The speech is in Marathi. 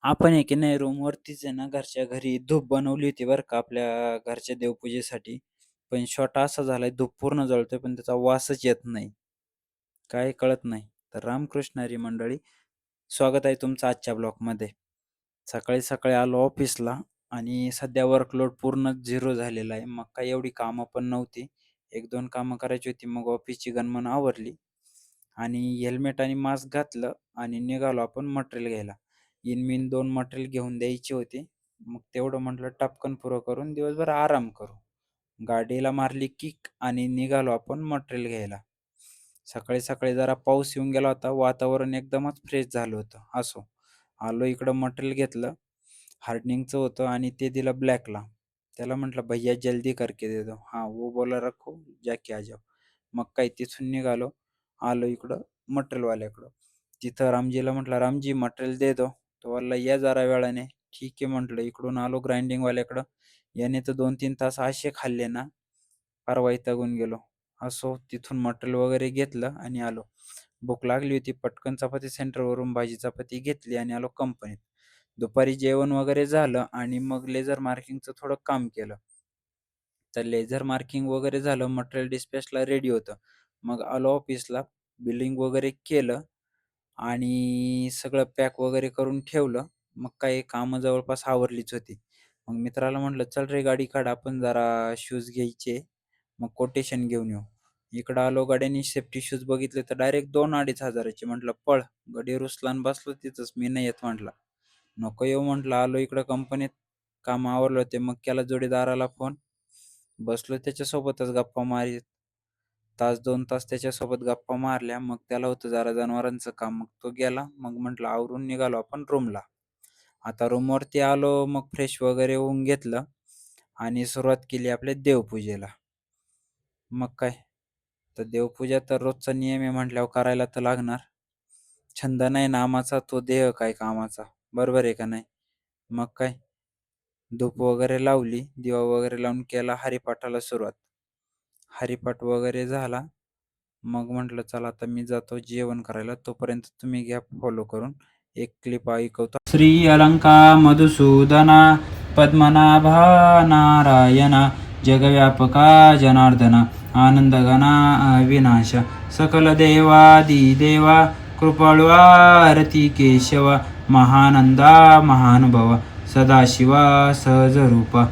आपण आहे की नाही रूमवरतीच आहे ना घरच्या घरी धूप बनवली होती बरं का आपल्या घरच्या देवपूजेसाठी. पण शॉट असा झालाय धूप पूर्ण जळतोय पण त्याचा वासच येत नाही. काय कळत नाही. तर रामकृष्ण हरी मंडळी, स्वागत आहे तुमचं आजच्या ब्लॉगमध्ये. सकाळी-सकाळी आलो ऑफिसला आणि सध्या वर्कलोड पूर्ण झिरो झालेला आहे. मग काही एवढी कामं पण नव्हती. 1-2 कामं करायची होती. मग ऑफिसची गणमन आवरली आणि हेल्मेट आणि मास्क घातलं आणि निघालो आपण मटेरियल घ्यायला. इन-मिन 2 मटेरियल घेऊन द्यायची होती. मग तेवढं म्हटलं टपकन पुरं करून दिवसभर आराम करू. गाडीला मारली किक आणि निघालो आपण मटेरियल घ्यायला. सकाळी-सकाळी जरा पाऊस येऊन गेला होता. वातावरण एकदमच फ्रेश झालं होतं. असो, आलो इकडं मटेरियल घेतलं. हार्डनिंगचं होतं आणि ते दिलं ब्लॅकला. त्याला म्हटलं, "भैय्या जल्दी करके दे दो." "हाँ, वो बोला रखो, जाके आ जाओ." मग काय तिथून निघालो. आलो इकडं मटेरियलवाल्याकडं. तिथं रामजीला म्हटलं, "रामजी मटेरियल दे दो." तो बोलला, "या जरा वेळाने." ठीक आहे म्हटलं. इकडून आलो ग्राइंडिंगवाल्याकडं. याने तर 2-3 तास असे खाल्ले ना, फार वैतागून गेलो. असो, तिथून मटेरियल वगैरे घेतलं आणि आलो. भूक लागली होती. पटकन चपाती सेंटरवरून भाजी चपाती घेतली आणि आलो कंपनीत. दुपारी जेवण वगैरे झालं आणि मग लेझर मार्किंगचं थोडं काम केलं. तर लेझर मार्किंग वगैरे झालं, मटेरियल डिस्पॅचला रेडी होतं. मग आलो ऑफिसला, बिलिंग वगैरे केलं आणि सगळं पॅक वगैरे करून ठेवलं. मग काही कामं जवळपास आवरलीच होती. मग मित्राला म्हटलं, "चल रे गाडी काढ, आपण जरा शूज घ्यायचे, मग कोटेशन घेऊन येऊ." इकडं आलो, गाड्यांनी सेफ्टी शूज बघितले तर डायरेक्ट 2,000-2,500 चे. म्हटलं, "पळ." गडी रुसला आणि बसलो तिथंच. "मी नाही येत," म्हटला. "नको येऊ," म्हटलं. "आलो इकडं कंपनीत, काम आवरलं होते." मग केला जोडीदाराला फोन. बसलो त्याच्यासोबतच गप्पा मारीत. तास 2 तास त्याच्यासोबत गप्पा मारल्या. मग त्याला होतं जरा जनावरांचं काम. मग तो गेला. मग म्हटलं आवरून निघालो आपण रूमला. आता रूमवरती आलो. मग फ्रेश वगैरे होऊन घेतलं आणि सुरुवात केली आपल्या देवपूजेला. मग काय, तर देवपूजा तर रोजचा नियम आहे म्हटल्यावर करायला तर लागणार. छंद नाही नामाचा तो देह काय कामाचा. बरोबर आहे का नाही? मग काय, धूप वगैरे लावली, दिवा वगैरे लावून केला हरिपाठाला सुरुवात. हरिपाठ वगैरे झाला. मग म्हटलं चला आता मी जातो जेवण करायला. तोपर्यंत तुम्ही घ्या फॉलो करून. एक क्लिप ऐकवतो. श्री अलंका मधुसूदना पद्मनाभा नारायणा जगव्यापका जनार्दना आनंदघना अविनाश सकल देवादी देवा कृपाळू आरती केशवा महानंदा महानुभव सदाशिवा सहज रूपा